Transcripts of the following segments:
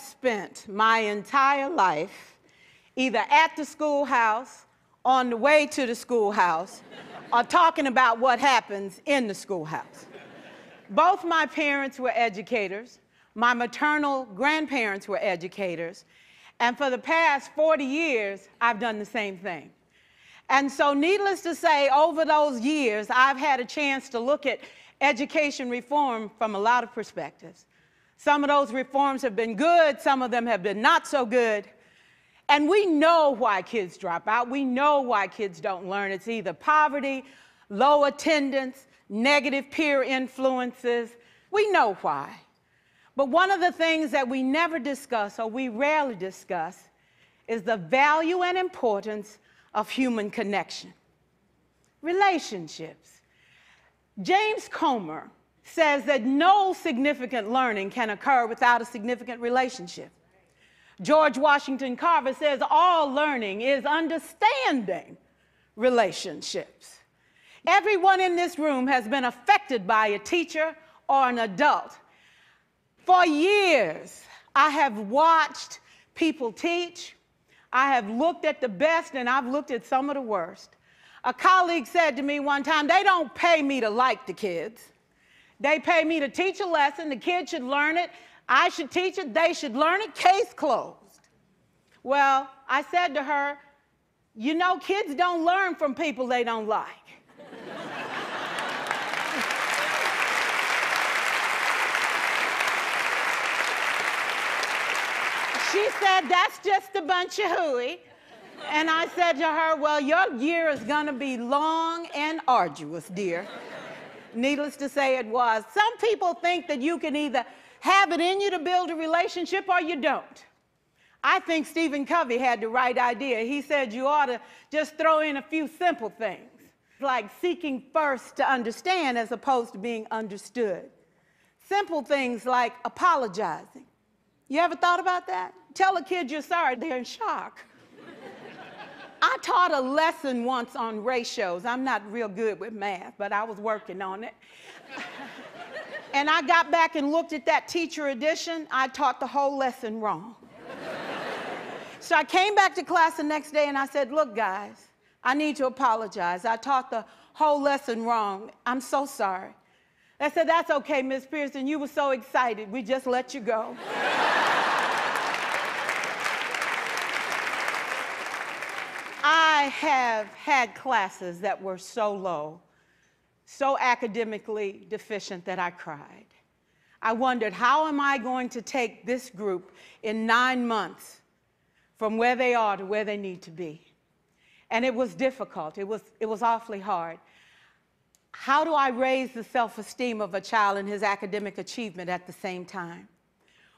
have spent my entire life either at the schoolhouse, on the way to the schoolhouse, or talking about what happens in the schoolhouse. Both my parents were educators. My maternal grandparents were educators. And for the past 40 years, I've done the same thing. And so needless to say, over those years, I've had a chance to look at education reform from a lot of perspectives. Some of those reforms have been good, some of them have been not so good. And we know why kids drop out. We know why kids don't learn. It's either poverty, low attendance, negative peer influences. We know why. But one of the things that we never discuss, or we rarely discuss, is the value and importance of human connection. Relationships. James Comer says that no significant learning can occur without a significant relationship. George Washington Carver says all learning is understanding relationships. Everyone in this room has been affected by a teacher or an adult. For years, I have watched people teach. I have looked at the best and I've looked at some of the worst. A colleague said to me one time, they don't pay me to like the kids. They pay me to teach a lesson. The kids should learn it. I should teach it, they should learn it, case closed. Well, I said to her, you know, kids don't learn from people they don't like. She said, that's just a bunch of hooey. And I said to her, well, your year is gonna be long and arduous, dear. Needless to say, it was. Some people think that you can either have it in you to build a relationship or you don't. I think Stephen Covey had the right idea. He said you ought to just throw in a few simple things, like seeking first to understand as opposed to being understood. Simple things like apologizing. You ever thought about that? Tell a kid you're sorry, they're in shock. I taught a lesson once on ratios. I'm not real good with math, but I was working on it. And I got back and looked at that teacher edition. I taught the whole lesson wrong. So I came back to class the next day and I said, look, guys, I need to apologize. I taught the whole lesson wrong. I'm so sorry. They said, that's okay, Miss Pierson. You were so excited. We just let you go. I have had classes that were so low, so academically deficient that I cried. I wondered, how am I going to take this group in 9 months from where they are to where they need to be? And it was difficult. It was awfully hard. How do I raise the self-esteem of a child and his academic achievement at the same time?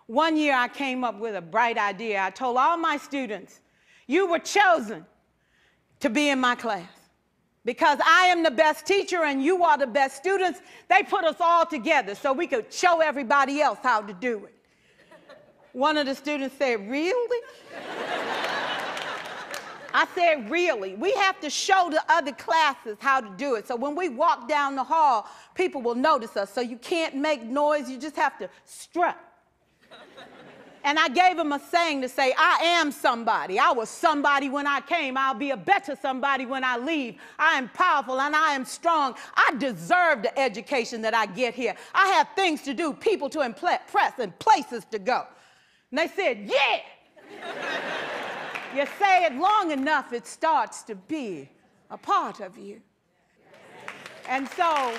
One year I came up with a bright idea. I told all my students, you were chosen to be in my class. Because I am the best teacher and you are the best students, they put us all together so we could show everybody else how to do it. One of the students said, really? I said, really? We have to show the other classes how to do it. So when we walk down the hall, people will notice us. So you can't make noise, you just have to strut. And I gave him a saying to say, I am somebody. I was somebody when I came. I'll be a better somebody when I leave. I am powerful and I am strong. I deserve the education that I get here. I have things to do, people to impress, and places to go. And they said, yeah. You say it long enough, it starts to be a part of you. And so,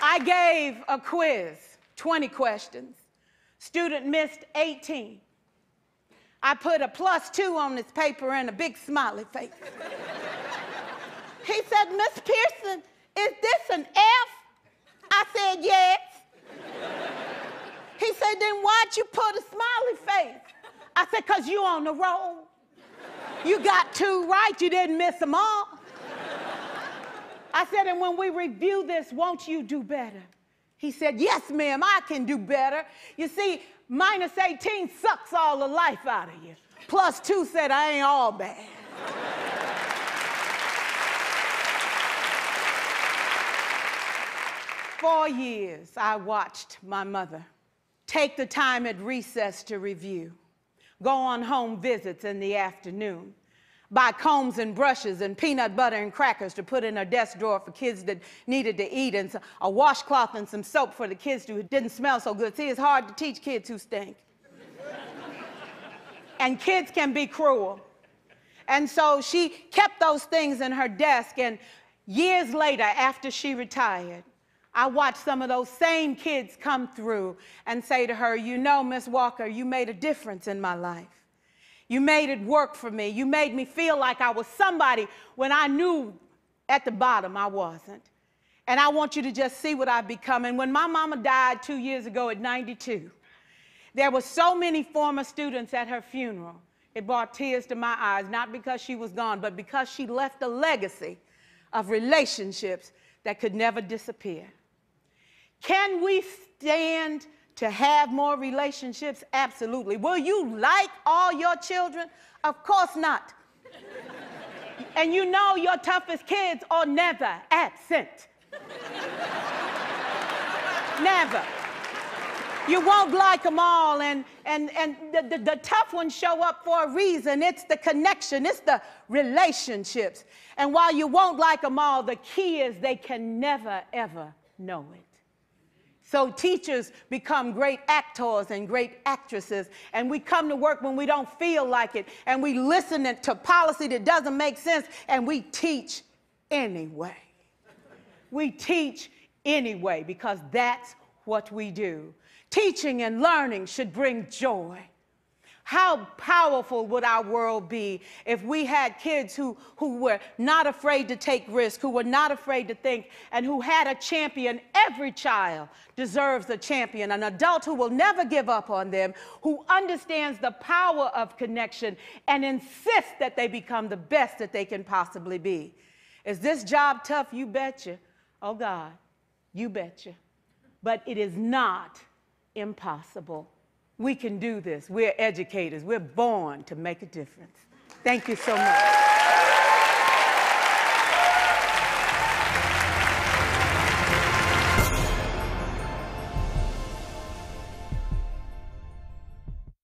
I gave a quiz, 20 questions. Student missed 18. I put a +2 on this paper and a big smiley face. He said, Miss Pierson, is this an F? I said, yes. He said, then why'd you put a smiley face? I said, because you on the roll. You got 2 right, you didn't miss them all. I said, and when we review this, won't you do better? He said, yes, ma'am, I can do better. You see, -18 sucks all the life out of you. +2 said, I ain't all bad. 4 years, I watched my mother take the time at recess to review, go on home visits in the afternoon, buy combs and brushes and peanut butter and crackers to put in her desk drawer for kids that needed to eat, and a washcloth and some soap for the kids who didn't smell so good. See, it's hard to teach kids who stink. And kids can be cruel. And so she kept those things in her desk, and years later, after she retired, I watched some of those same kids come through and say to her, you know, Miss Walker, you made a difference in my life. You made it work for me. You made me feel like I was somebody when I knew at the bottom I wasn't. And I want you to just see what I've become. And when my mama died 2 years ago at 92, there were so many former students at her funeral. It brought tears to my eyes, not because she was gone, but because she left a legacy of relationships that could never disappear. Can we stand to have more relationships? Absolutely. Will you like all your children? Of course not. And you know your toughest kids are never absent. Never. You won't like them all, and the tough ones show up for a reason. It's the connection, it's the relationships. And while you won't like them all, the key is they can never, ever know it. So teachers become great actors and great actresses, and we come to work when we don't feel like it, and we listen to policy that doesn't make sense, and we teach anyway. We teach anyway because that's what we do. Teaching and learning should bring joy. How powerful would our world be if we had kids who were not afraid to take risks, who were not afraid to think, and who had a champion? Every child deserves a champion, an adult who will never give up on them, who understands the power of connection and insists that they become the best that they can possibly be. Is this job tough? You betcha. Oh, God, you betcha. But it is not impossible. We can do this. We're educators. We're born to make a difference. Thank you so much.